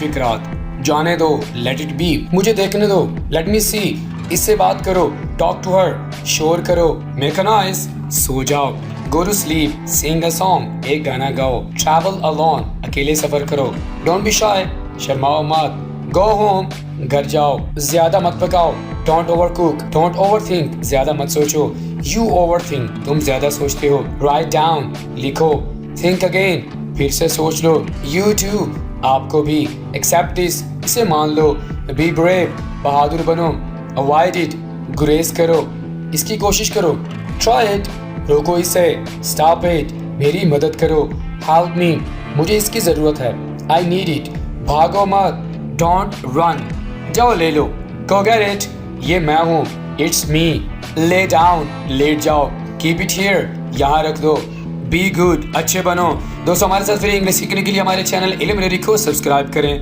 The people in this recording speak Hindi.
विक्रांत, जाने दो, लेट इट बी, मुझे देखने दो, लेट मी सी, इससे बात करो, टॉक टू हर, शोर करो, मेक अ नॉइज, सो जाओ, go to sleep, sing a song, एक गाना गाओ, ट्रैवल अलोन, अकेले सफर करो, डोंट बी शाय, शर्माओ मत, गो होम, घर जाओ, ज्यादा मत पकाओ, don't over cook, don't over think, ज्यादा मत सोचो, यू ओवर थिंक, तुम ज्यादा सोचते हो, राइट डाउन, लिखो, थिंक अगेन, फिर से सोच लो, यू टू, आपको भी, एक्सेप्ट दिस, इसे मान लो, बी ब्रेव, बहादुर बनो, अवॉइड इट, गुरेज करो, इसकी कोशिश करो, ट्राई इट, रोको इसे, स्टॉप इट, मेरी मदद करो, हेल्प मी, मुझे इसकी जरूरत है, आई नीड इट, भागो मत, डोंट रन, जाओ ले लो, गो गेट इट, ये मैं हूँ, इट्स मी, ले डाउन, लेट जाओ, कीप इट हियर, यहाँ रख दो, बी गुड, अच्छे बनो। दोस्तों हमारे साथ फिर इंग्लिश सीखने के लिए हमारे चैनल इल्म रेडी को सब्सक्राइब करें।